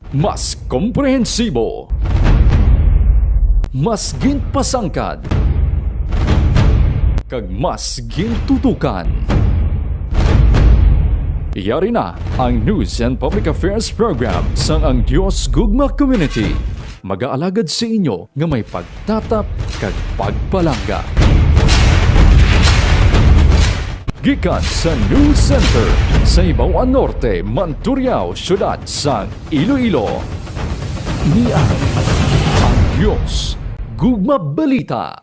Mas komprehensibo, mas ginpasangkad, kag mas gintutukan. Iyari na ang News and Public Affairs Program sang ang Dios Gugma Community. Mag-aalagad sa inyo nga may pagtatap kag pagpalangga. Gikan sa News Center sa Ibawan Norte, Manturriao, Syudad sang Iloilo. Niyan ang Diyos Gugma Balita.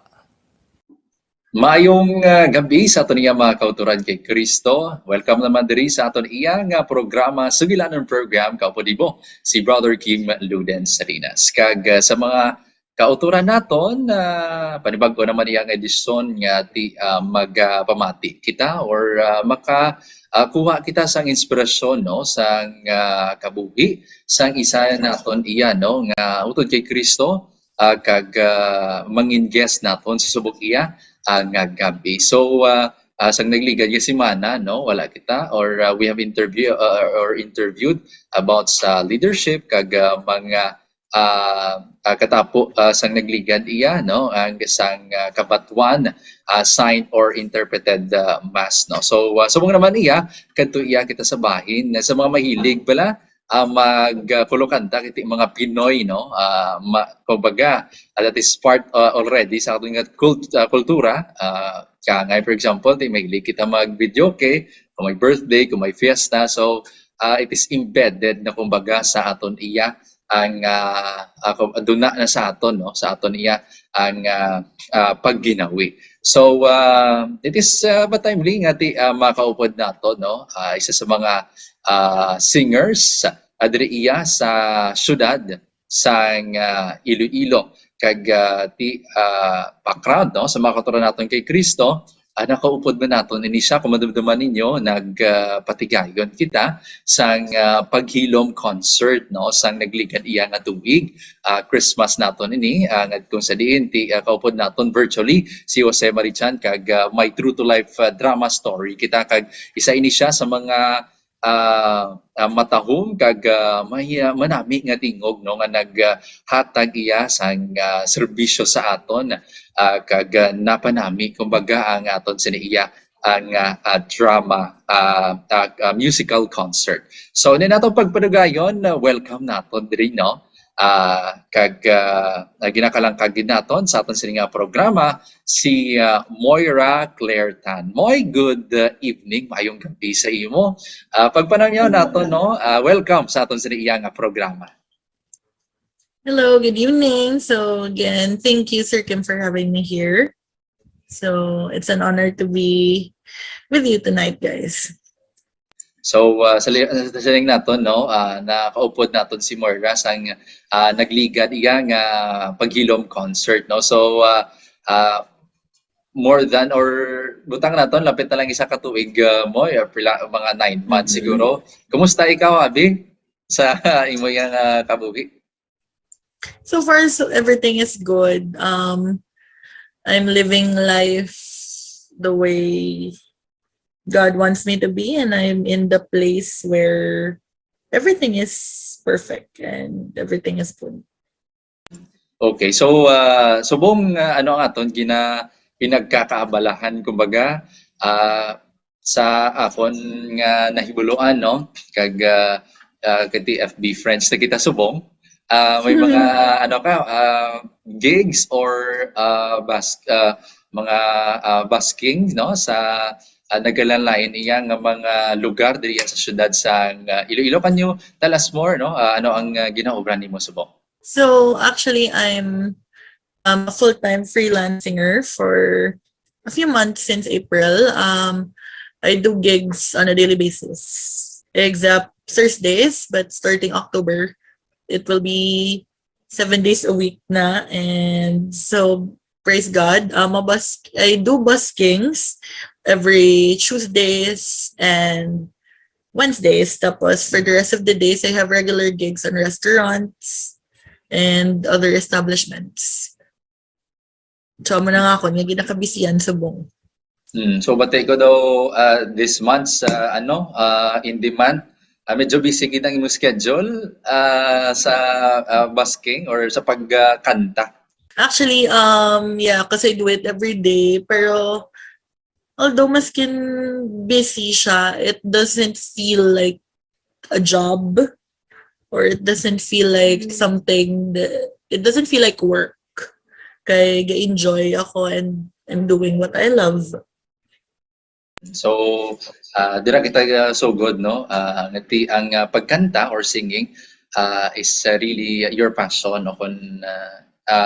Maayong gabi sa aton iya mga kauturan kay Kristo. Welcome naman diri sa aton iya nga programa Sugilanon Program kaupodibo si Brother Kim Luden Salinas. Kag sa mga kauturan naton panibag-o naman iya nga edisyon nga magpamati kita or kuha kita sang inspirasyon no sang kabuhi sang isa naton iya no nga utod kay Kristo kag mangin guest naton sa subok iya nga gabi. So sang nagligad nga semana no wala kita or we have interviewed about sa leadership kag mga katapo sang nagligad iya no ang sang kabatuan signed or interpreted mass no. So subong naman iya kadto iya kita sa bahin sa mga mahilig pala magkulokanta kiti mga Pinoy no kumbaga that is part already sa ating kultura kaya for example di mahilig kita mag video okay kung may birthday kung may fiesta so it is embedded na kumbaga sa aton iya ang duna na sa aton no sa aton iya ang pagginawi. So it is timely nga ti makaupod nato no isa sa mga singers adri iya sa syudad sang Iloilo kag ti background no sa mga kauturan naton kay Kristo. Nakaupod man naton ini siya kung madumduman ninyo nagpatigayon kita sang paghilom concert no sang nagligad iya nga tuig Christmas naton ini kung sa diin ti kaupod naton virtually si Jose Marichan kag my true to life drama story kita kag isa ini siya sa mga matahom kag manami nga tingog no nga naghatag iya sang serbisyo sa aton kag napanami kumbaga ang aton siniya ang drama musical concert. So ni nato pagpadugayon welcome naton diri no kag ginakalangkag gid naton sa aton sini nga programa si Moira Claire Tan. Moy, good evening, mayong gabi sa imo. Pagpanamyaw naton no, welcome sa aton sini nga programa. Hello, good evening. So again, thank you, Sir Kim, for having me here. So it's an honor to be with you tonight, guys. So sa sining naton no, nakaupod naton si Moira sang nagligad iya nga paghilom concert no. So more than or butang naton lapit na lang isa ka tuig mo mga 9 months siguro. Kumusta ikaw abi sa imo yang kabuhi? So far, so everything is good. I'm living life the way God wants me to be, and I'm in the place where everything is perfect and everything is good. Okay, so subong ano ang aton pinagkakaabalahan kumbaga sa akon nga nahibuloan no kag kati FB friends na kita subong may mga ano ka gigs or mga busking no sa nagalanlain iya nga mga lugar diri sa syudad sang Iloilo. Kanyo tell us more no ano ang ginaobra nimo subong? So actually I'm a full-time freelance singer for a few months since April. I do gigs on a daily basis except Thursdays, but starting October it will be 7 days a week na, and so praise God. I do buskings every Tuesdays and Wednesdays. Tapos for the rest of the days, I have regular gigs on restaurants and other establishments. So mo na nga ako, nga ginakabisiyan subong. So batay ko daw this month in demand Medyo busy gid ang imong schedule sa busking or sa pagkanta. Actually, yeah, kasi I do it every day. Pero, although maskin busy siya, it doesn't feel like a job or it doesn't feel like something that, it doesn't feel like work. Kaya ga-enjoy ako and I'm doing what I love. So, dira kita so good, no? Ang pagkanta or singing is really your passion, no? Kung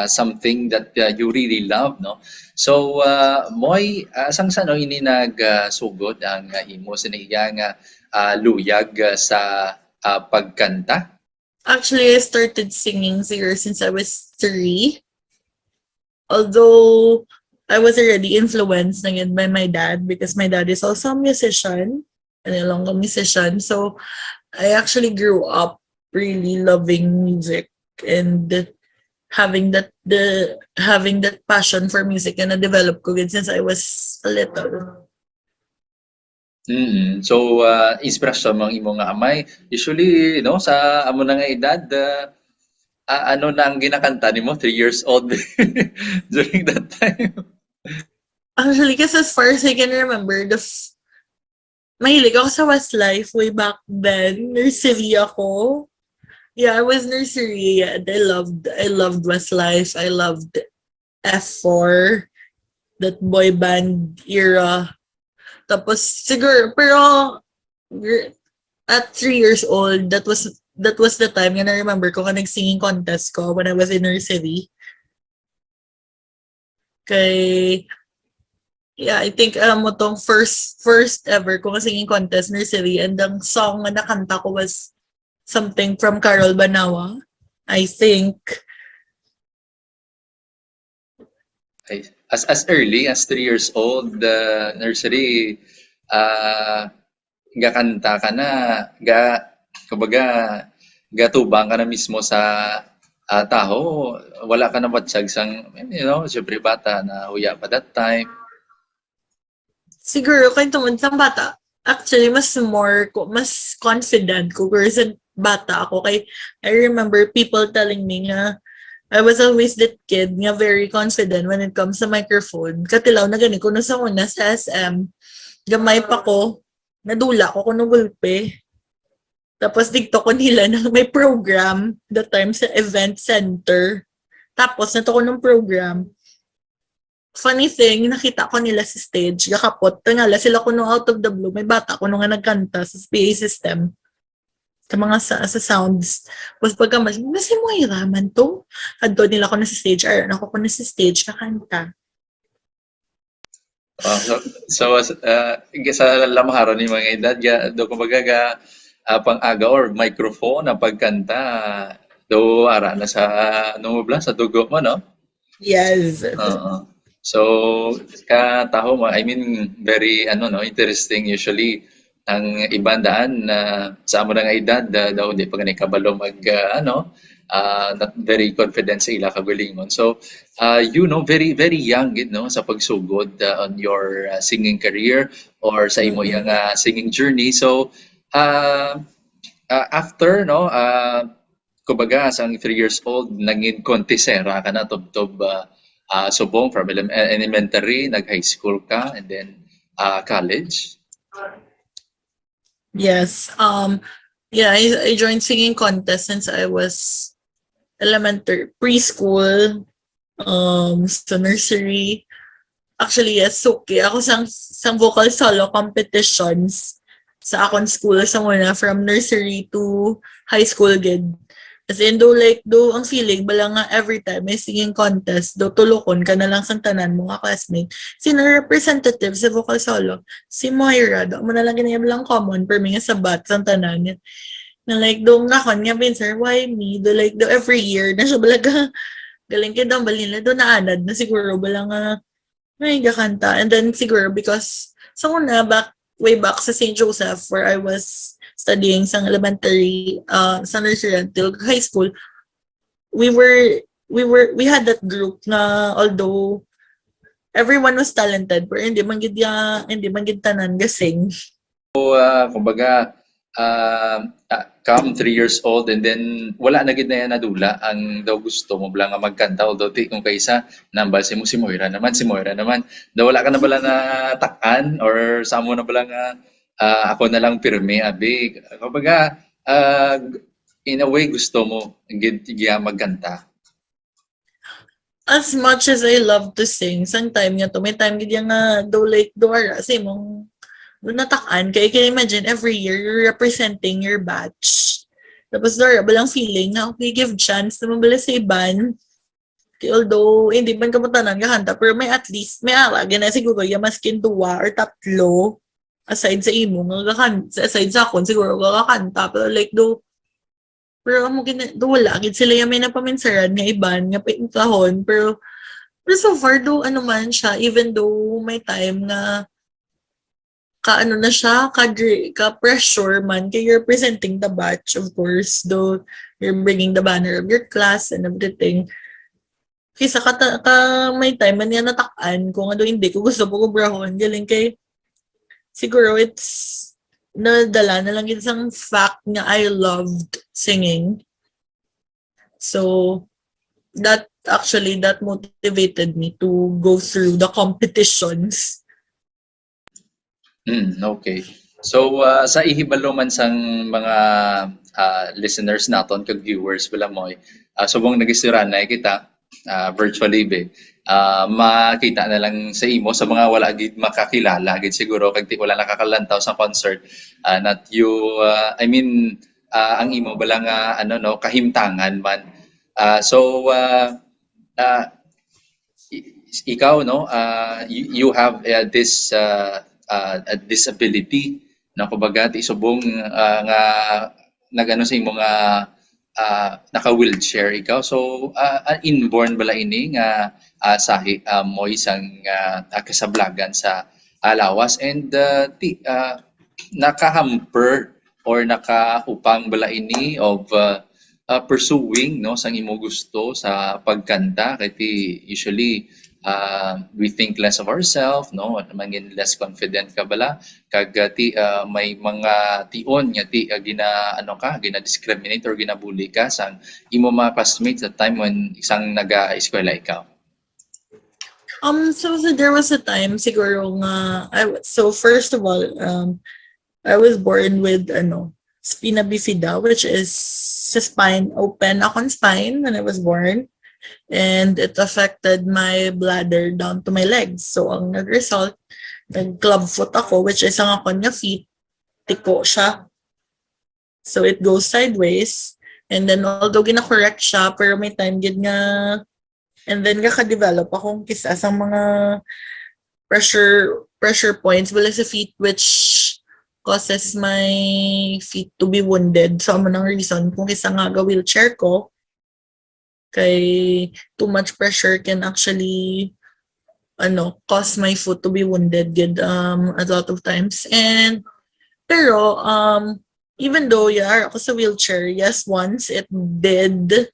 something that you really love, no? So, moy, sang sa no, ini nagsugod ang imo sa iyang luyag sa pagkanta? Actually, I started singing siguro since I was 3. Although I was already influenced na yun by my dad because my dad is also a musician, and a long musician. So I actually grew up really loving music and having that passion for music and na-develop ko yun since I was a little. So, inspirasyon mga imo nga amay. Usually, no, sa amo na nga edad, ano na ang ginakanta nimo? 3 years old during that time. Actually, kasi as far as I can remember, mahilig ako sa Westlife way back then. Nursery ako. Yeah, I was nursery. Yeah, I loved Westlife. I loved F4, that boy band era. Tapos siguro, pero at 3 years old, that was the time na remember ko nag-singing contest ko when I was in nursery. Kay yeah, I think mo tong first ever ko singing contest nursery, and ang song na nakanta ko was something from Carol Banawa, I think. As early as 3 years old, nursery, gakanta ka na, kumbaga, gatubang ka na mismo sa taho, wala ka na matsyag sang, syempre bata na huya pa that time. Siguro kung tungod sa bata, actually mas confident ko kasi bata ako. Kay I remember people telling me nga I was always that kid nga very confident when it comes sa microphone. Katilaw na gani ko sa una sa SM, gamay pa ko, nadula ko kuno gulpe. Tapos dikto ko nila na may program that time sa event center. Tapos nato ko ng program. Funny thing, nakita ko nila sa stage, kakapot, tangala sila kuno out of the blue, may bata kuno nga nagkanta sa PA system, sa mga sa sounds. Tapos pagkamas, nasi mo iraman to? Adto nila ko na sa stage, ako na sa stage, kakanta. Sa lamaharo ni mga edad, do kumbaga pang-aga or microphone na pagkanta, do ara na sa sa dugo mo, no? Yes. So, kataho mo, I mean, very, interesting usually, ang ibang daan na sa amo na nga edad, daw hindi pa ganit kabalo not very confident sa ila kagalingon. So, very, very young, sa pagsugod on your singing career or sa imo yung singing journey. So, after, kumbaga, sa 3 years old, nangin kontesera ka na, tub subong from elementary, nag-high school ka, and then college? Yes. Yeah, I joined singing contest since I was preschool, sa nursery. Actually, yes, okay. Ako sang vocal solo competitions sa akong school sa muna from nursery to high school gid. As in, do ang feeling, bala nga every time may singing contest, do tulukon ka na lang sa tanan mo nga classmate. Sino representative sa vocal solo? Si Moira, do mo na lang ganyan lang common, per mi nga sabat sa tanan. Na do nga kon nga, sir, why me? Do every year, na siya balaga, galing ka daw, balila, do naanad na siguro, bala nga, may gakanta. And then siguro, because, sa una, way back sa St. Joseph, where I was studying sa elementary, sa nursery until high school, we had that group na although everyone was talented, pero hindi man gid tanan gasing. So, kumbaga, come 3 years old and then wala na gid na yan nadula ang daw gusto mo bala nga magkanta although ti kung kaysa nambal si Moira naman daw wala ka na bala na takan or sa mo na bala nga ako na lang pirme abi kumbaga in a way gusto mo gid magkanta. As much as I love to sing, sang time nga to, may time gid nga daw like door kasi mong natakaan kay can imagine every year you're representing your batch. Tapos door balang feeling na okay give chance naman bala sa iban. Kay although hindi man ka matanan kakanta pero may at least may ala gina siguro ya maskin 2 or 3 aside sa imo nga kakanta aside sa akon siguro kakanta pero like do pero amo wala gid sila yung may napaminsaran nga iban nga pintahon pero so far do ano man siya even though may time na ka-ano na siya ka pressure man kay you're presenting the batch of course though you're bringing the banner of your class and everything kaysa may time man yan natakan kung ano hindi ko gusto po kubrahon galing kay siguro it's nadala na lang isang fact nga I loved singing. So, that motivated me to go through the competitions. Okay. So, sa ihibalo man sang mga listeners naton kag viewers wala mo subong nagisira na kita virtually be makita na lang sa imo sa mga wala gid makakilala gid siguro kag wala nakakalantaw sa concert not you I mean ang imo bala nga ano no kahimtangan man so ikaw no you have this disability na kumbaga ti subong nga nagano sa imo nga naka-wheelchair ikaw. So, inborn bala ini nga sahi mo isang kasablagan sa lawas and nakahamper or nakahupang bala ini of pursuing no sang imo gusto sa pagkanta kay usually we think less of ourselves no mangin less confident ka bala kag may mga tion nga gina discriminate or ginabully ka sang imo mga classmates at time when isang naga-eskwela ikaw. So there was a time siguro nga so first of all I was born with spina bifida which is sa spine open akong spine when I was born. And it affected my bladder down to my legs. So, ang nag-result, nag-club foot ako, which is ang akong nga feet, tiko siya. So, it goes sideways. And then, although gina-correct siya, pero may time gid nga, and then kaka-develop akong kisa sa mga pressure points wala sa feet, which causes my feet to be wounded. So, ang reason kung kisa nga ga-wheelchair ko, kay too much pressure can actually cause my foot to be wounded a lot of times and pero even though ako sa wheelchair yes once it did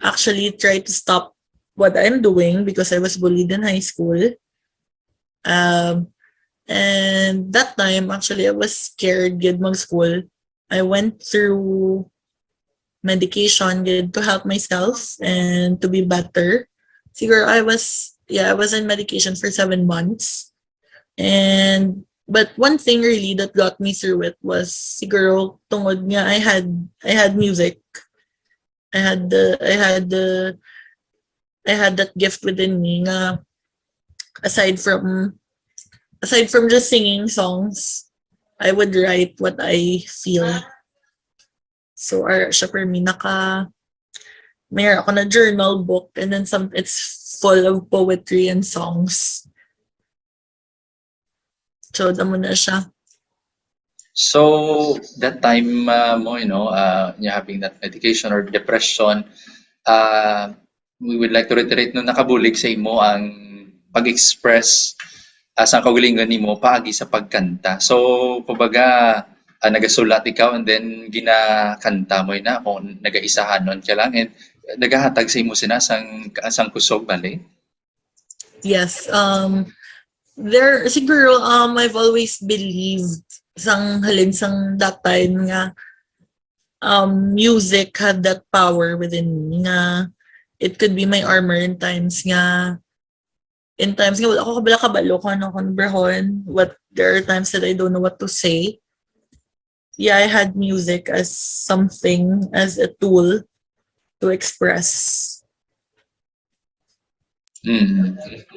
actually try to stop what I'm doing because I was bullied in high school and that time actually I was scared mag-school. I went through medication to help myself and to be better. Siguro I was in medication for 7 months. But one thing really that got me through it was siguro tungod nga I had music. I had that gift within me nga aside from just singing songs, I would write what I feel. So, siya for me, mayroon ako na journal book and then it's full of poetry and songs. So, damo na siya. So, that time mo, you're having that medication or depression, we would like to reiterate no nakabulig sa imo ang pag-express sa kaugalingon nimo paagi sa pagkanta. So, kumbaga, nagasulat ikaw and then ginakanta mo na kung nagaisahanon ka lang and nagahatag sa imo sang kusog bali? Yes. There siguro I've always believed Sang halin sang that time nga music had that power within me nga it could be my armor in times nga wala ako kabalo kung ano akong brahon, what there are times that I don't know what to say. Yeah, I had music as something, as a tool to express.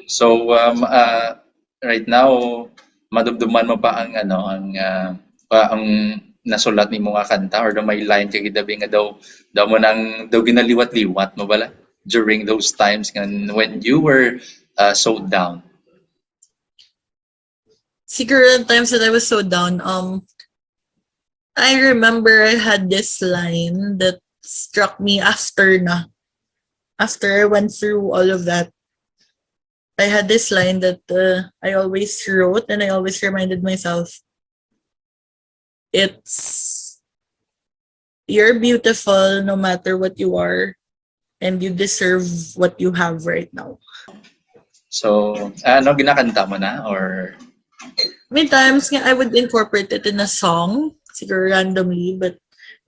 So right now madumduman mo pa ang ang nasulat ni mga kanta or may line kay gidabi nga daw mo nang daw ginaliwat-liwat mo bala during those times when you were so down. Siguro in times that I was so down, I remember I had this line that struck me after I went through all of that. I had this line that I always wrote and I always reminded myself. It's, you're beautiful no matter what you are and you deserve what you have right now. So ano ginakanta mo na or May times nga I would incorporate it in a song, siguro randomly, but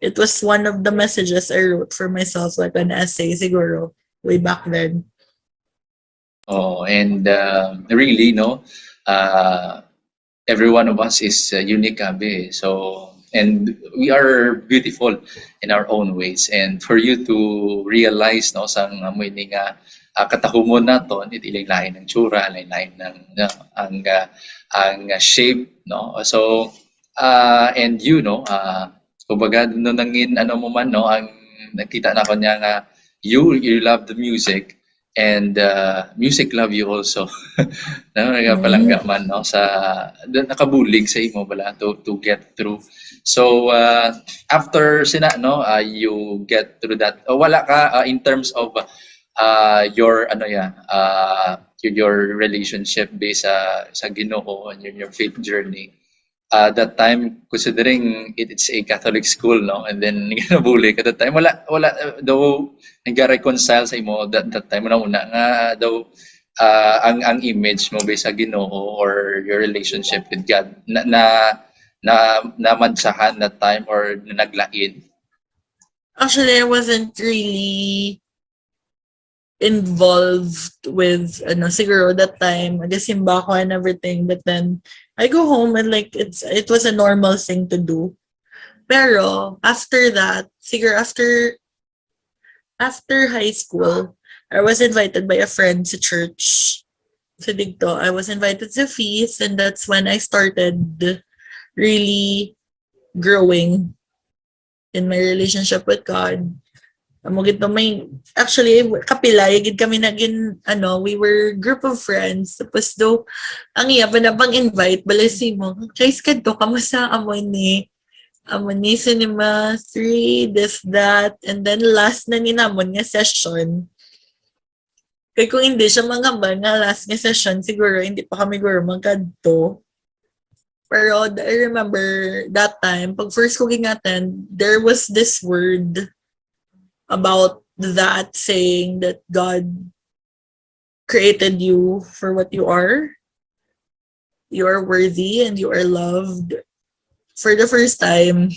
it was one of the messages I wrote for myself, like an essay siguro, way back then. and really no every one of us is unique abi. So and we are beautiful in our own ways, and for you to realize no sang amoy ni nga katahumon naton it lain ng tsura lain ng ang shape no. So and you know kumbaga no nangin ano mo man no ang nakita na ko niya nga you love the music and music love you also. No, nagapalangga man no sa nakabulig sa imo bala to get through. So after sina no you get through that wala ka in terms of your your relationship based sa Ginoo and your faith journey. That time considering it's a Catholic school no and then ginabuli ka that time wala daw nag-reconcile sa imo that time una nga daw ang image mo based sa Ginoo or your relationship with God na namansahan that time or naglain. Actually, I wasn't really involved with siguro that time nagasimba ko and everything, but then I go home and like it was a normal thing to do. Pero after that, siguro after high school, I was invited by a friend sa church. Sa Digto, I was invited sa feast, and that's when I started really growing in my relationship with God. Amo gid may actually kapilay gid kami naging we were group of friends tapos do ang iya ba na bang invite balasi mo guys kadto kamusta amo ni cinema 3 this that and then last na ni namon nga session kay kung hindi siya mangamba nga last nga session siguro hindi pa kami guro magkadto. Pero I remember that time pag first ko ginaten there was this word about that saying that God created you for what you are. You are worthy and you are loved. For the first time,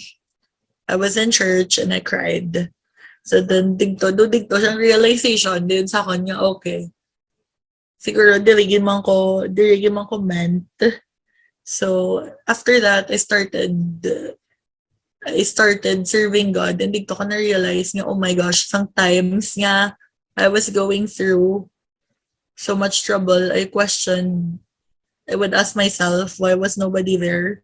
I was in church and I cried. So then digto siyang realization din sa kanya, okay. Siguro dirigin man ko meant. So after that, I started serving God and dito ko na-realize nga, oh my gosh, sometimes nga I was going through so much trouble. I would ask myself, why was nobody there?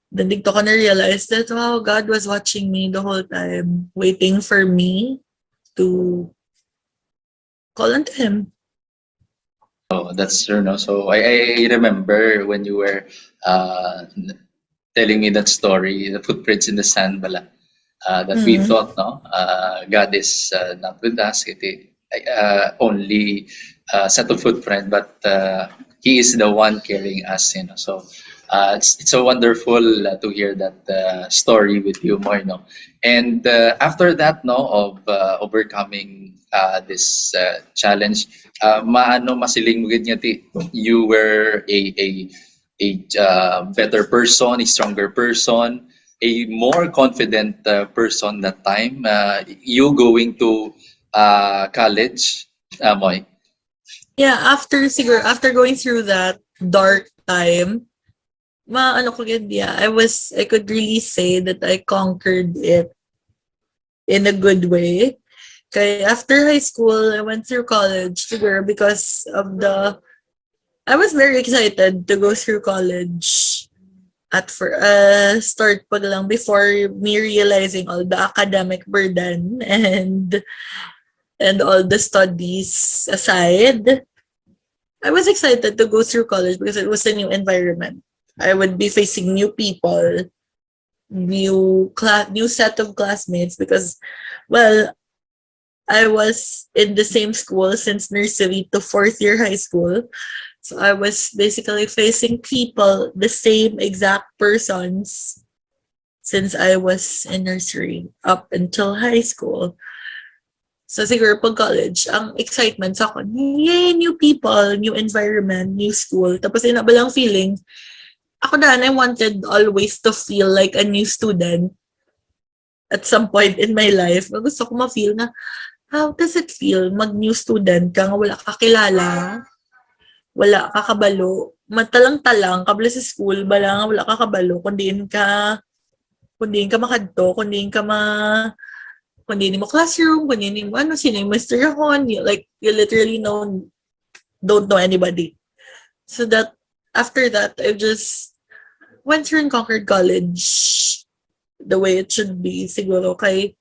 Then dito ko na-realize that, wow, God was watching me the whole time, waiting for me to call unto Him. Oh, that's true no. So I remember when you were telling me that story, the footprints in the sand bala, that we thought no God is not with us iti only set of footprint but He is the one carrying us, you know. So it's so wonderful to hear that story with you more, no. And after that no of overcoming this challenge, maano masiling mo gid nga ti you were a better person, a stronger person, a more confident person that time. You going to college, Moy? Yeah, after going through that dark time, ano ko yun, yeah, I could really say that I conquered it in a good way. Kaya after high school, I went through college siguro because of I was very excited to go through college at for start pa lang before me realizing all the academic burden and all the studies aside. I was excited to go through college because it was a new environment. I would be facing new people, new set of classmates because, well, I was in the same school since nursery to fourth year high school. So I was basically facing people, the same exact persons since I was in nursery up until high school. So siguro pag college, ang excitement sa akin, yay, new people, new environment, new school. Tapos inabalang feeling, ako na, I wanted always to feel like a new student at some point in my life. Gusto ko ma-feel na, how does it feel mag-new student ka nga wala kakilala, wala kakabalo, matalang-talang, kabla sa school, bala nga wala kakabalo, kundi ka makadto, kundi mo classroom, kundi mo ano, sino yung Mr. Yahon, like, you literally don't know anybody. So that, after that, I just went through and conquered college the way it should be, siguro, kay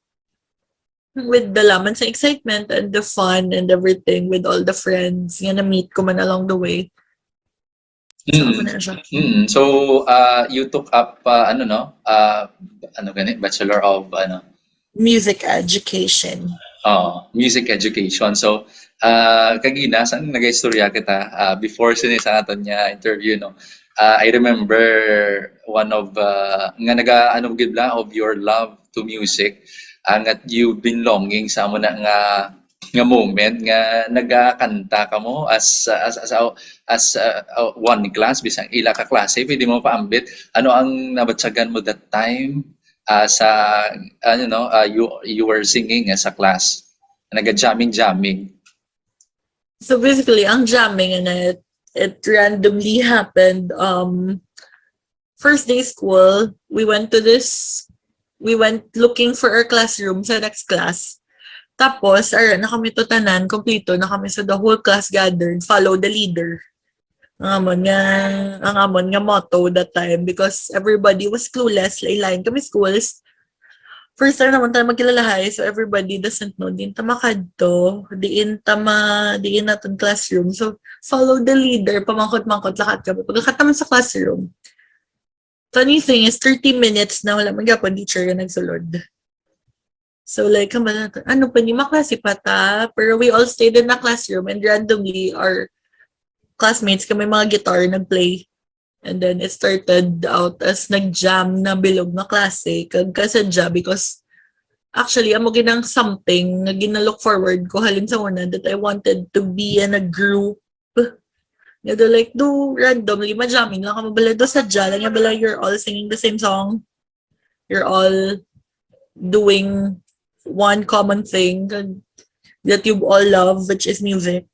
with the laman sa excitement and the fun and everything with all the friends nga na-meet ko man along the way. So, ako na siya. So, you took up, Bachelor of, Music education. music education. So, kagina, saan nag-istorya kita, before sinisa natin niya interview, no? I remember one of, nga gid lang of your love to music, at you've been longing sa mo na nga moment nga nagakanta ka mo as one class bisang ila ka klase pwede mo paambit ano ang nabatsagan mo that time you were singing as a class jamming. So basically ang jamming and it randomly happened first day school. We went looking for our classroom sa next class. Tapos, na kami to tanan, kompleto na kami sa the whole class gathered, follow the leader. Ang amon nga motto that time because everybody was clueless, line kami schools. First time naman tayo magkilalahay, so everybody doesn't know, diin tamakadto, diin natin classroom. So, follow the leader, pamangkot-mangkot lahat kami. Pagkakat naman sa classroom, funny thing is, 30 minutes na wala magyapon teacher na nagsulod. So like, ano pa ni maklase pa ta? Pero we all stayed in the classroom and randomly our classmates kami mga guitar nag-play. And then it started out as nag-jam na bilog na klase kasadya because actually amo ginang something na ginalook forward ko halin sa una that I wanted to be in a group. Like, do randomly, ma-jamming lang kami bala do sadya lang bala you're all singing the same song. You're all doing one common thing that you all love, which is music.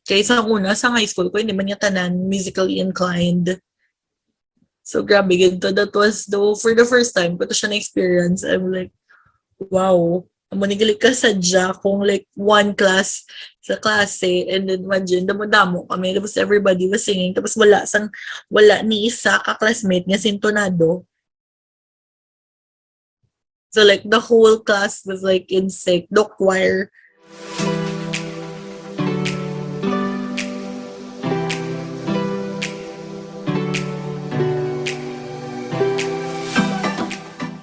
Kaya sa una, sa high school ko, hindi man niya tanan musically inclined. So, grabe, ganito. That was, for the first time, ko to siya na-experience. I'm like, wow. Manigilig ka sadya kung like one class sa klase and then imagine, damo-damo kami. Tapos everybody was singing. Tapos wala ni isa ka-classmate nga sintonado. So like the whole class was like in sync, the choir.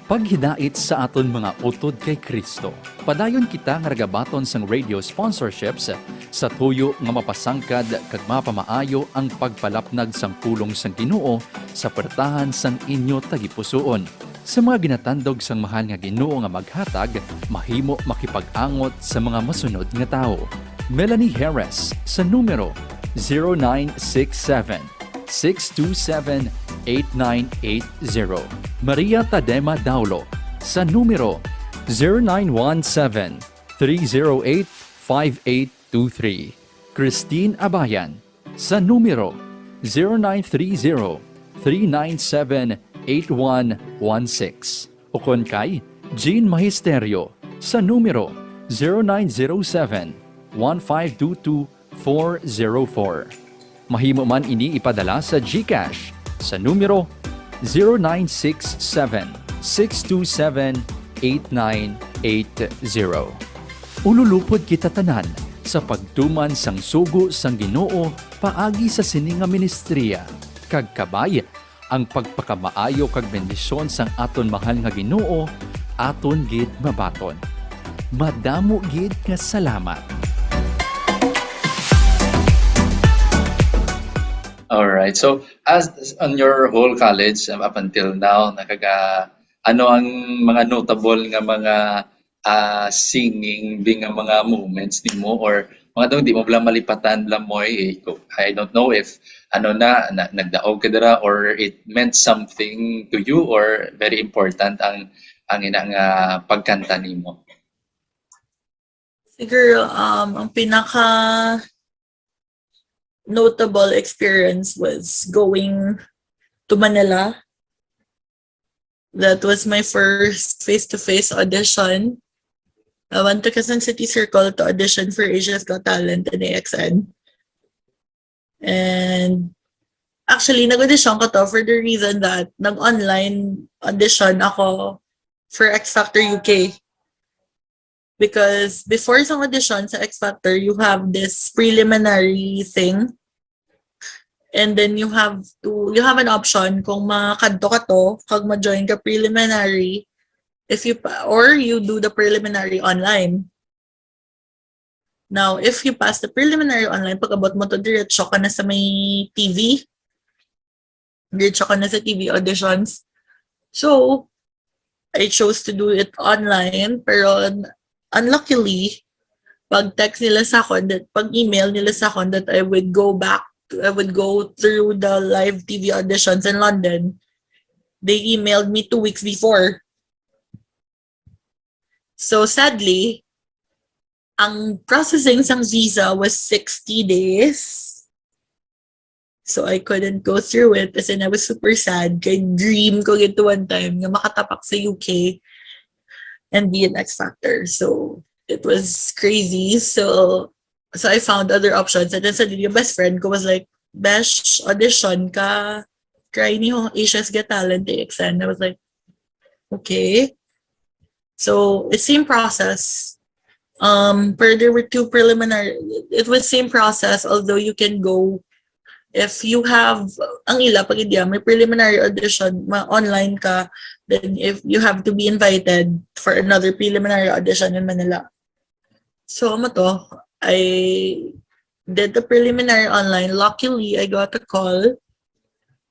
Paghidait sa aton mga utod kay Kristo. Padayon kita nga ragabaton sang radio sponsorships sa tuyo nga mapasangkad kag mapamaayo ang pagpalapnag sang pulong sang Ginoo sa pertahan sang inyo tagipusoon. Sa mga ginatandog sang mahal nga Ginoo nga maghatag, mahimo makipag-angot sa mga masunod nga tao. Melanie Harris sa numero 0967 0917-627-8980. Maria Tadema Daulo sa numero 0917-308-5823. Christine Abayan sa numero 0930-397-8116. O kung kay Jean Magisterio sa numero 0907-1522-404. Mahimo man ini ipadala sa GCash sa numero 0967-627-8980. Ululupod kita tanan sa pagtuman sang sugo sang Ginoo paagi sa sininga ministriya. Kag kabay ang pagpakamaayo kag bendisyon sang aton mahal nga Ginoo aton gid mabaton. Madamo gid nga salamat. All right. So as on your whole college up until now, ano ang mga notable nga mga singing nga mga moments nimo or mga daw di mo bala malipatan lamoy I don't know if nagdaog ka dira or it meant something to you or very important ang inang pagkanta nimo. Siguro, ang pinaka notable experience was going to Manila. That was my first face-to-face audition. I went to Quezon City Circle to audition for Asia's Got Talent in AXN. And actually, nag-audition ko to for the reason that nag-online audition ako for X Factor UK. Because before sa audition sa X Factor, you have this preliminary thing. And then you have an option kung makadto ka to, kag ma-join ka preliminary, or you do the preliminary online. Now, if you pass the preliminary online, pag abot mo to, diretso ka na sa may TV. Diretso ka na sa TV auditions. So, I chose to do it online, pero unluckily, pag-text nila sa akin, pag-email nila sa akin that I would go through the live TV auditions in London, they emailed me 2 weeks before. So sadly, ang processing sang visa was 60 days. So I couldn't go through it as in I was super sad. Kaya dream ko gito one time nga makatapak sa UK and be an X Factor. So it was crazy. So I found other options. And then suddenly yung best friend ko was like, Besh, audition ka. Try niyo Asia's Got Talent AXN. I was like, okay. So it's same process. But there were 2 preliminary. It was same process, although you can go if you have ang ila pag hindi may preliminary audition, online ka, then if you have to be invited for another preliminary audition in Manila. So I did the preliminary online. Luckily, I got a call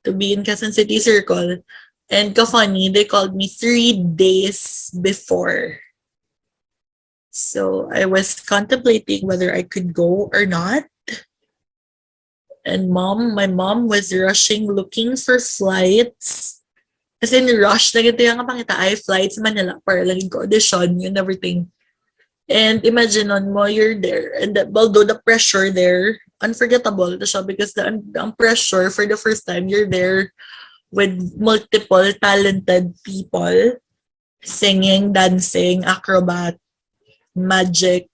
to be in Quezon City Circle. And ka-funny, they called me 3 days before. So I was contemplating whether I could go or not. And my mom was rushing looking for flights. Kasi rush na gito yung pangita ay flights Manila para lang ko audition and everything. And imagine on mo, you're there. And although the pressure there, unforgettable to siya because the pressure for the first time, you're there with multiple talented people, singing, dancing, acrobat, magic,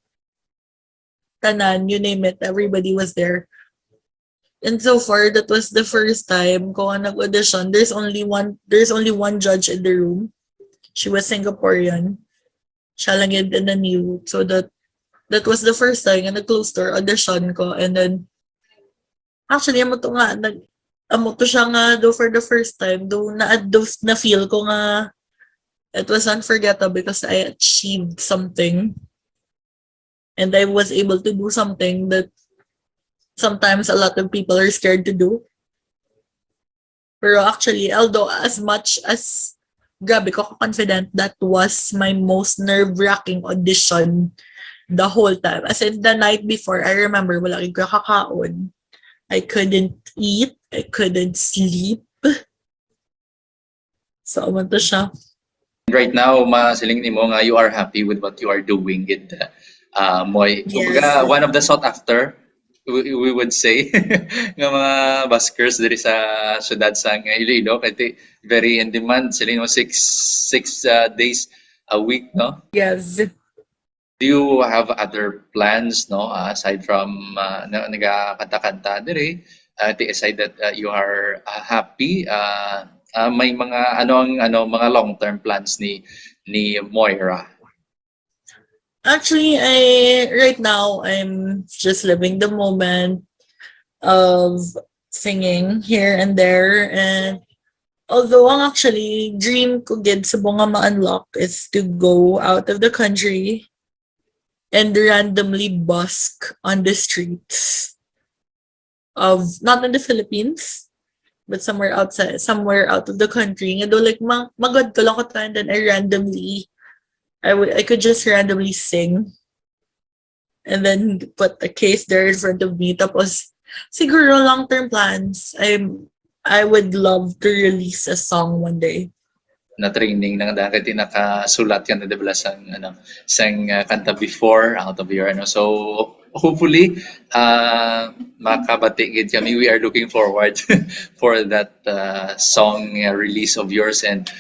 tanan, you name it, everybody was there. And so far, that was the first time ko nag-audition. There's only one judge in the room. She was Singaporean. Siya lang yun and then you. So that was the first time na nag-close door audition ko. And then, actually, amo to siya nga do for the first time. Na feel ko nga it was unforgettable because I achieved something. And I was able to do something that sometimes a lot of people are scared to do. Pero actually, although as much as grabe ko confident, that was my most nerve-wracking audition the whole time. As in, the night before, I remember wala ko kakaon. I couldn't eat. I couldn't sleep. So, aman to siya. Right now, masiling nimo nga you are happy with what you are doing with Moy. Yes. Kumbaga, one of the sought after, we would say, nga mga buskers diri sa syudad sang Iloilo. Kasi very in demand. Sila mo six days a week, no? Yes. Do you have other plans, no? Aside from nagakanta-kanta diri, aside that you are happy, may mga mga long-term plans ni Moira. Actually, right now I'm just living the moment of singing here and there, and although ang actually dream ko gid sa bunga ma-unlock is to go out of the country and randomly busk on the streets of not in the Philippines but somewhere outside, somewhere out of the country. Nga do like magod ko lang ko ta, and then I could just randomly sing and then put a case there in front of me. Tapos siguro long-term plans, I would love to release a song one day. Na training nang dahil nakasulat ka na diba sang kanta before out of your so hopefully makabati gid kami. We are looking forward for that song release of yours, and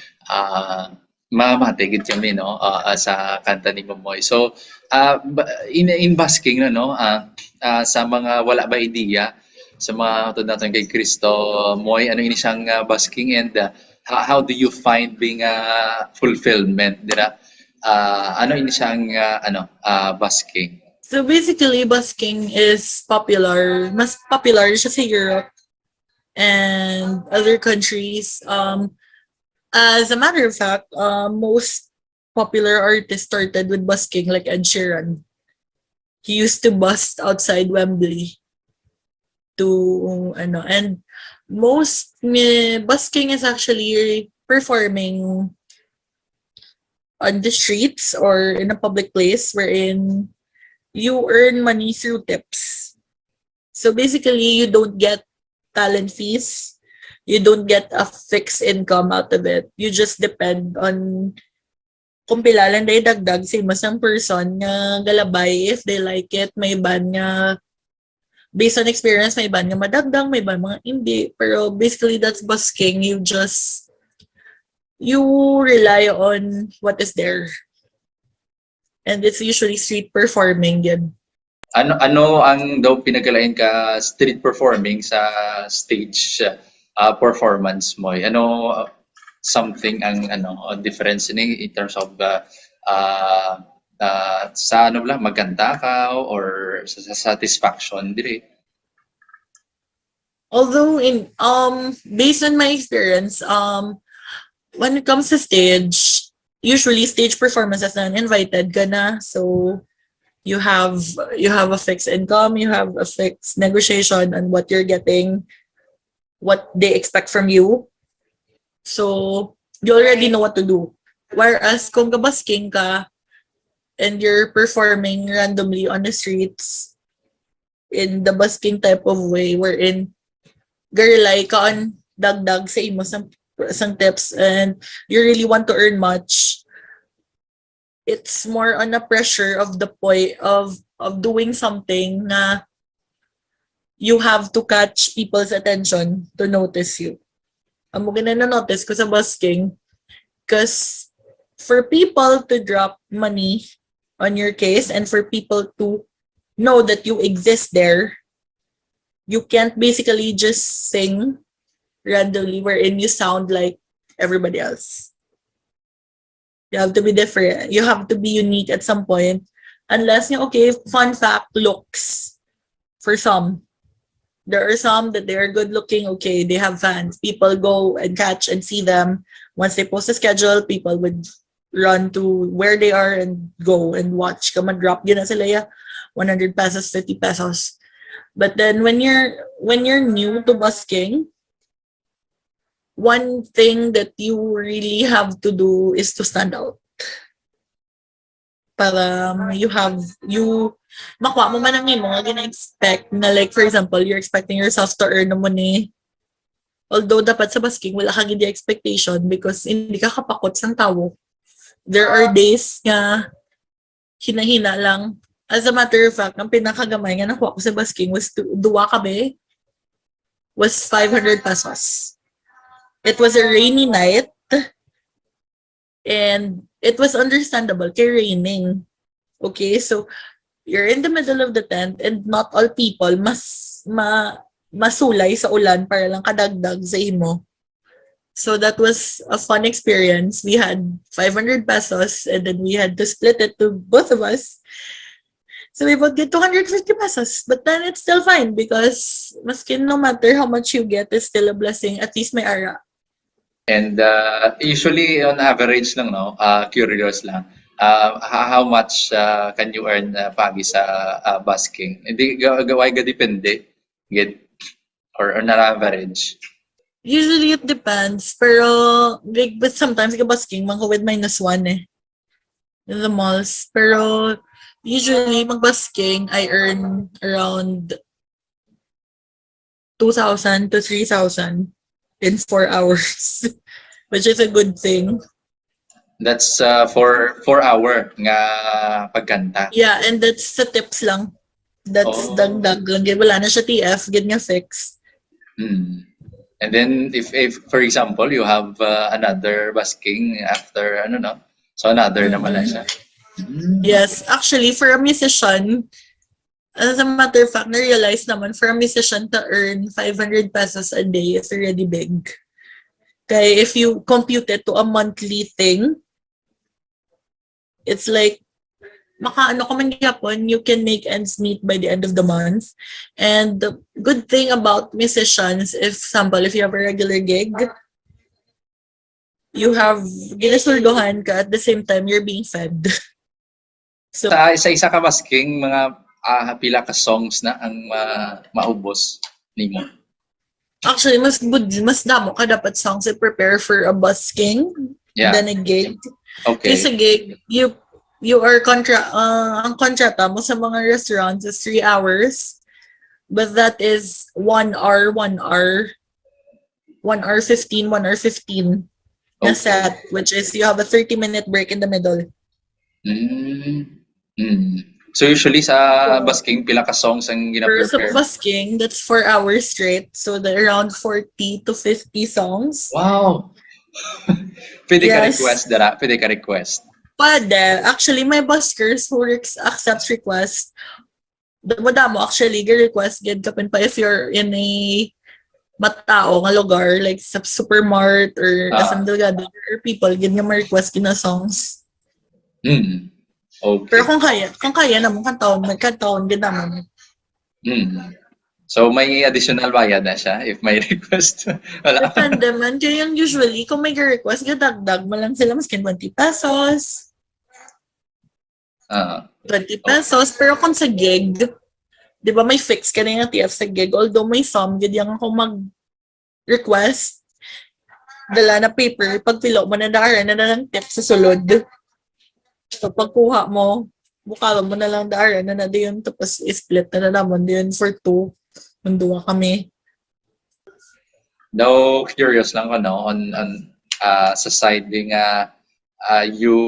mamati gid kami no sa kanta ni Momoy. So in basking sa mga wala ba idea sa mga tud naton kay Cristo Moy, ano ini siyang basking, and how do you find being fulfillment dira? Ano ini siyang basking? So basically, busking is popular. Mas popular siya sa Europe and other countries. As a matter of fact, most popular artists started with busking, like Ed Sheeran. He used to bust outside Wembley to and most busking is actually performing on the streets or in a public place wherein you earn money through tips. So basically, you don't get talent fees. You don't get a fixed income out of it. You just depend on kung pila lang day dagdag sa isang person nga galabay. If they like it, may ban nga based on experience, may ban nga madagdag, may ban mga hindi. Pero basically, that's busking. You rely on what is there. And it's usually street performing yun. Ano ang daw pinagkalain ka street performing sa stage performance mo? Ano something ang difference ni in terms of sa magkanta ka or sa satisfaction diri? Although based on my experience, when it comes to stage, usually stage performances na invited ka na, so you have a fixed income, you have a fixed negotiation on what you're getting, what they expect from you. So you already know what to do. Whereas kung kabasking ka and you're performing randomly on the streets in the busking type of way wherein garlay ka on dagdag sa imo sang tips and you really want to earn much, it's more on a pressure of the point of doing something na you have to catch people's attention to notice you. Amo gina na notice ko sa busking because for people to drop money on your case and for people to know that you exist there, you can't basically just sing randomly wherein you sound like everybody else. You have to be different. You have to be unique at some point. Unless, okay, fun fact, looks. For some. There are some that they are good looking, okay, they have fans. People go and catch and see them. Once they post a schedule, people would run to where they are and go and watch. Come and drop yun na sila 100 pesos, 50 pesos. But then when you're new to busking, one thing that you really have to do is to stand out. Para makuha mo man ang imo nga gina-expect na, like for example, you're expecting yourself to earn money Although dapat sa basking, wala ka gid expectation because hindi ka kapakot sang tawo. There are days nga hinahina lang. As a matter of fact, ang pinakagamay nga nakuha ko sa basking was duwa kabe was 500 pesos. It was a rainy night and it was understandable kay raining. Okay, so you're in the middle of the tent and not all people masulay sa ulan para lang kadagdag sa imo. So that was a fun experience. We had 500 pesos and then we had to split it to both of us. So we both get 250 pesos. But then it's still fine because maskin no matter how much you get, it's still a blessing. At least may ara. And usually on average lang, no? Curious lang. How much can you earn pagi sa busking? Hindi gaway ga depende get or on average. Usually it depends. Pero but sometimes ka busking mga with -1 eh. In the malls. Pero usually mag-busking I earn around 2,000 to 3,000 in 4 hours. Which is a good thing. That's for 4 hour nga pagkanta. Yeah, and that's sa tips lang. That's dagdag lang. Wala na siya TF, get nga fix. And then if for example you have another busking after ano no, so another naman lang siya. Yes, actually for a musician, as a matter of fact, na-realize naman for a musician to earn 500 pesos a day is already big. Kaya if you compute it to a monthly thing, it's like makaano ka man gyapon, you can make ends meet by the end of the month. And the good thing about musicians, if example, if you have a regular gig, you have ginasuldohan ka at the same time you're being fed. So Sa isa ka busking mga pila ka songs na ang maubos nimo. actually mas damo ka dapat songs to prepare for a busking than a gig. Okay. Kasi gig, you are ang kontrata mo sa mga restaurants is 3 hours, but that is 1 hour 15 na set, which is you have a 30-minute break in the middle. So usually sa busking pila ka songs ang Pero sa gina-prepare? busking, that's 4 hours straight, so around 40 to 50 songs. Wow. Pwede ka Yes. request dara, pwede ka request. Pwede. Actually, may buskers who accepts request. Madamo actually, request gid kapin pa if you're in a matao nga lugar, like sa supermart or San Delgado, there are people gid nga ma-request gina songs. Okay. Pero kung kaya naman kantaon gid naman. So may additional bayad na siya if may request. Wala. Depende man. Kaya yung usually, kung may request, gadagdag mo lang sila maskin 20 pesos. 20 pesos. Pero kung sa gig, di ba may fix ka na yung TF sa gig. Although may some, gid yung kung mag-request, dala na paper, pag pilo mo na dara na ng tip sa sulod. So pagkuha mo, bukala mo na lang dara na yun, tapos split na naman yun for 2. Manduwa kami. No, curious lang ko no on sa side ding you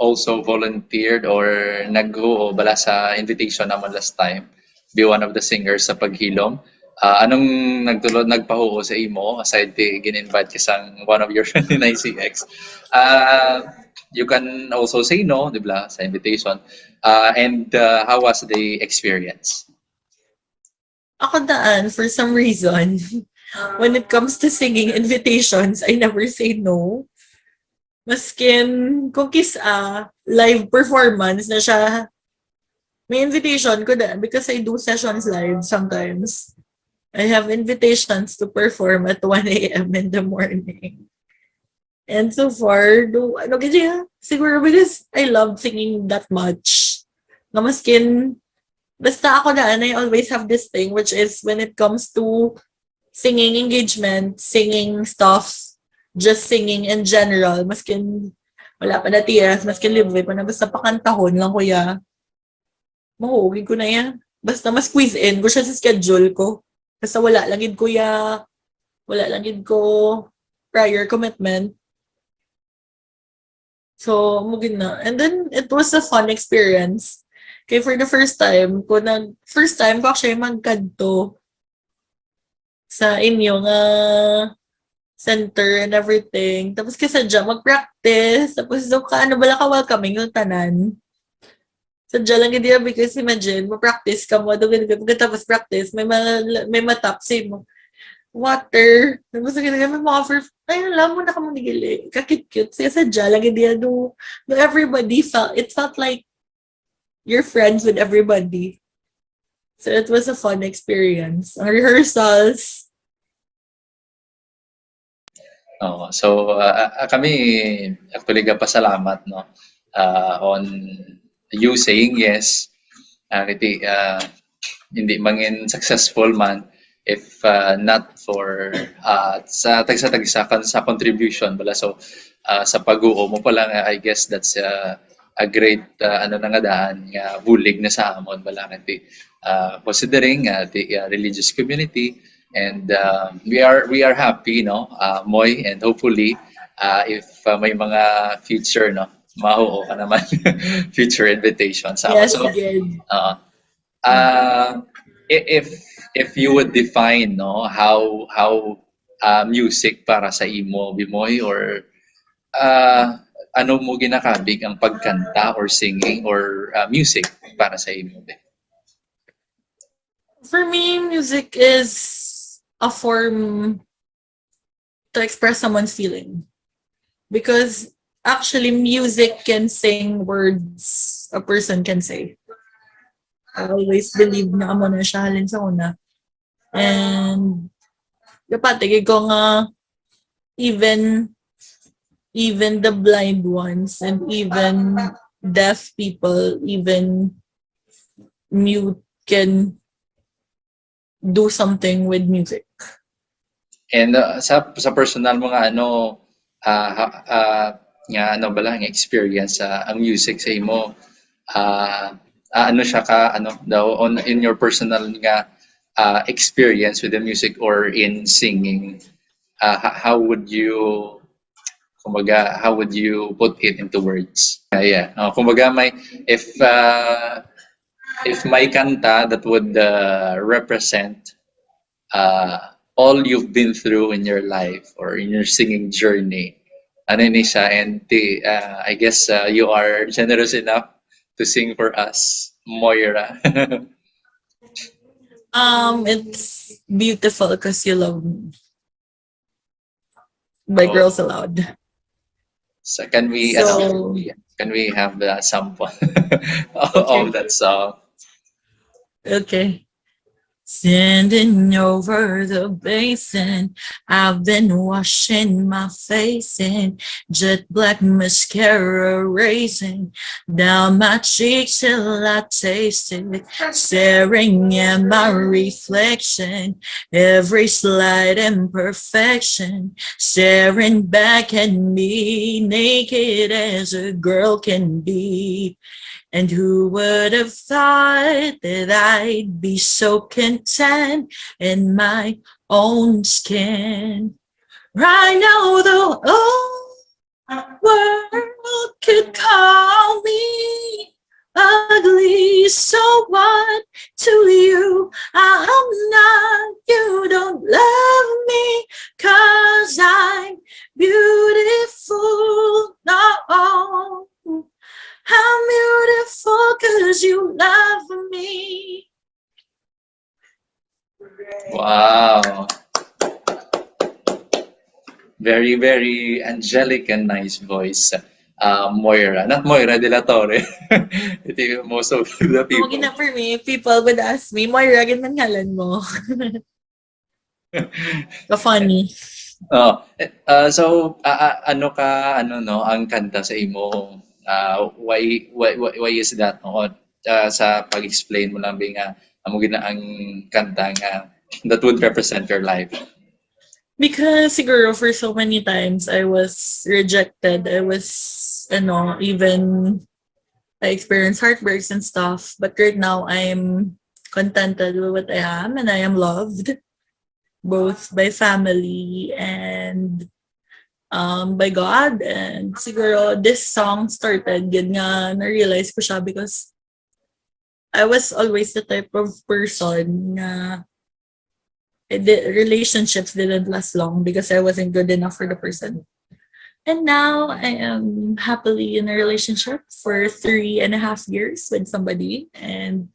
also volunteered or nag-go bala sa invitation naman last time be one of the singers sa paghilom. Anong nagpahuo sa imo aside di gin-invite ka sang one of your 29 CX? You can also say no, di ba, sa invitation. And how was the experience? Ako daan, for some reason, when it comes to singing invitations, I never say no. Maskin, kung live performance na siya, may invitation ko daan because I do sessions live sometimes. I have invitations to perform at 1 a.m. in the morning. And so far, siguro because I love singing that much. Na maskin, basta ako daan, I always have this thing, which is when it comes to singing engagement, singing stuff, just singing in general, maskin wala pa na TF, maskin libre pa na, basta pakantahon lang kuya. Mahugin ko na yan. Basta mas squeeze in ko siya sa schedule ko. Kasi wala lang gid kuya, wala lang gid ko prior commitment. So, mugin na. And then, it was a fun experience. Kaya for the first time ko actually magkadto sa inyo nga center and everything. Tapos kasi dyan, mag-practice. Tapos doon ka, ano bala ka welcoming yung tanan. Sadya lang hindi because imagine, ma-practice ka mo, doon tapos practice, may matap, say mo, water. Tapos may mga offer, ay, alam mo na ka mong nigili. Kakit-cute. Kasi sadya lang hindi do everybody it felt like you're friends with everybody. So it was a fun experience. Ang rehearsals. Kami actually pasalamat no on you saying yes. Hindi mangin successful man if not for sa tagsa sa contribution bala. So sa pag-uo mo pa lang, I guess that's a great ano na nga daan nga bulig na sa amon bala considering the religious community. And we are happy, no, Moy, and hopefully if may mga future, no, mahuo ka naman future invitations. Yes, So, again. If you would define, no, how music para sa imo, Bimoy, or ano mo ginakabig ang pagkanta or singing or music para sa imo? For me, music is a form to express someone's feeling. Because actually, music can sing words a person can say. I always believe na amo na siya halin sa una. And dapat ko nga even the blind ones and even deaf people, even mute can do something with music. And sa personal mo nga ano nga ano ba lang experience ang music sa imo, ano siya ka ano daw in your personal nga experience with the music or in singing, how would you put it into words? Kumbaga may if may kanta that would represent all you've been through in your life or in your singing journey, ano ni siya, and I guess you are generous enough to sing for us, Moira. It's Beautiful Because You Love Me by Girls Aloud. So can we have the sample of that song? Okay. Sending over the basin, I've been washing my face in jet black mascara racing down my cheeks till I taste it, staring at my reflection, every slight imperfection, staring back at me, naked as a girl can be. And who would have thought that I'd be so content in my own skin? Right now, the whole world could call me ugly. So what to you? I'm not. You don't love me 'cause I'm beautiful. No. I'm beautiful 'cause you love me. Wow. Very, very angelic and nice voice. Moira. Not Moira de la Torre. Ito most of the people. Okay na for me, people would ask me, Moira, ganun ngalan mo. Ka-funny. So, ang kanta sa imo? Why is that? Sa pag-explain mo lang nga amo gina ang kanta nga that would represent your life. Because siguro for so many times I was rejected. Even I experienced heartbreaks and stuff. But right now I'm contented with what I am and I am loved. both by family and by God. And siguro this song started, yun nga, na-realize ko siya because I was always the type of person na relationships didn't last long because I wasn't good enough for the person. And now I am happily in a relationship for 3.5 years with somebody. And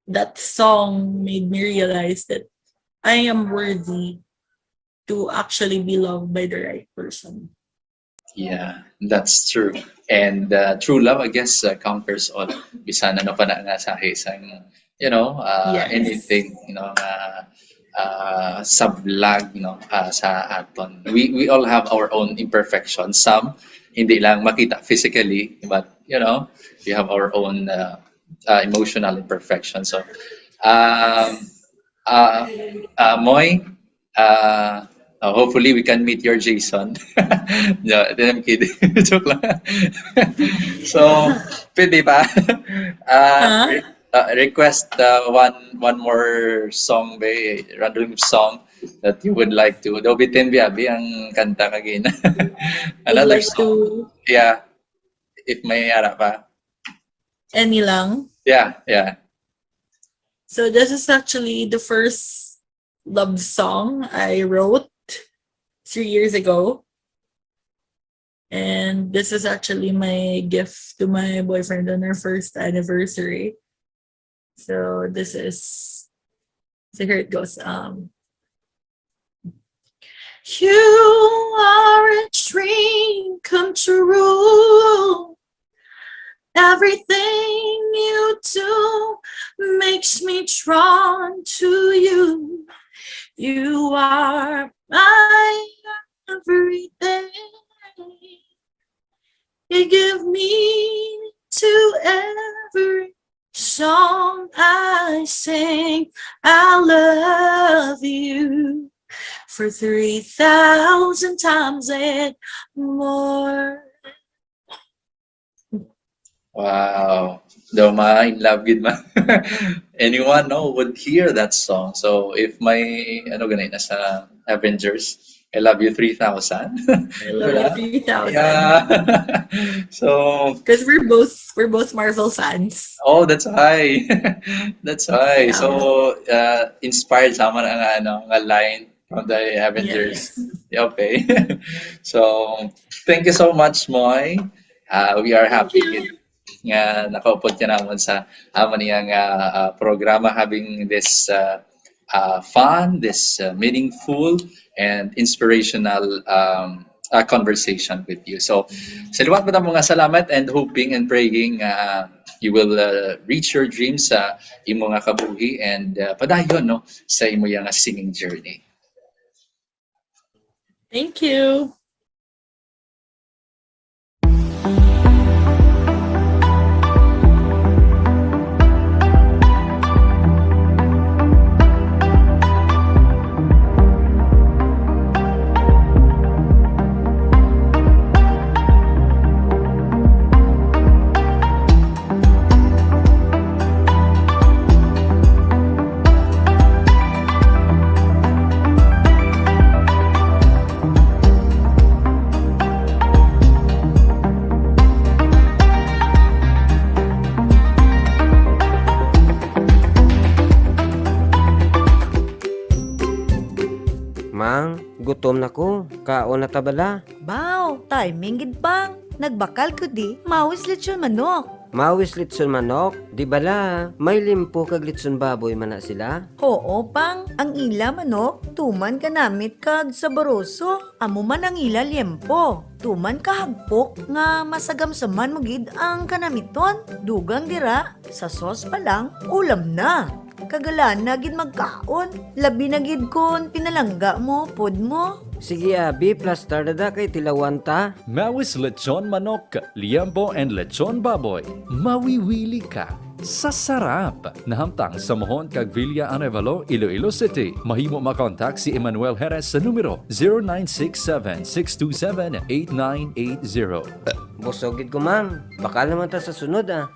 that song made me realize that I am worthy to actually be loved by the right person. Yeah, that's true. And true love, I guess, conquers all. Bisan ano pa na nga sa isang, Yes. anything, sablag, sa aton. We all have our own imperfections. Some, hindi lang makita physically, but, we have our own emotional imperfections. So, Moy, hopefully we can meet your Jason. No, I'm kidding. Joke lang. So, pwede ba? Request one more song ba, random song that you would like to. Daw bitin biyabi ang kanta kagina. Another Would like song. to Yeah, if may ara pa. any lang. Yeah. So this is actually the first love song I wrote 3 years ago. And this is actually my gift to my boyfriend on our first anniversary. So this is, so here it goes. You are a dream come true. Everything you do makes me drawn to you. You are my everything. You give meaning to every song I sing. I love you for 3,000 times and more. Wow. Daw in love with ma. Anyone would hear that song. So if may nasa Avengers, I love you 3,000. I love you 3,000. Yeah. So Because we're both Marvel fans. oh, that's high. That's high. Yeah. So inspired sa ang line from the Avengers. Yes. Okay. So thank you so much, Moy. We are happy nga nakaupod ka naman sa amon niyang programa, having this fun, this meaningful and inspirational conversation with you. So salamat po mga salamat, and hoping and praying you will reach your dreams sa imo nga kabuhi, and padayon sa imo nga singing journey. Thank you. Mang, gutom na ko. Kaon na tabala. Bao, timing gid bang. Nagbakal ko di, mawis lechon manok. Mawis litson manok, di bala. May limpo kag litson baboy man na sila. Oo pang, ang ila manok, tuman ka namit kag saboroso. Amo man ang ila liempo. Tuman ka hagpok nga masagamsaman mo gid ang kanamiton. Dugang dira, sa sauce pa lang, ulam na. Kagalaan na gid magkaon. Labi na gid kon pinalangga mo, pod mo. Sige abi, plaster dada kay tilawan ta. Mawis lechon manok, liambo and lechon baboy. Mawiwili ka sa sarap. Nahamtang sa Mohon kag Villa Arevalo, Iloilo City. Mahimo makontak si Emmanuel Jerez sa numero 0967-627-8980. Busog gid ko mang. Baka naman ta sa sunod ah.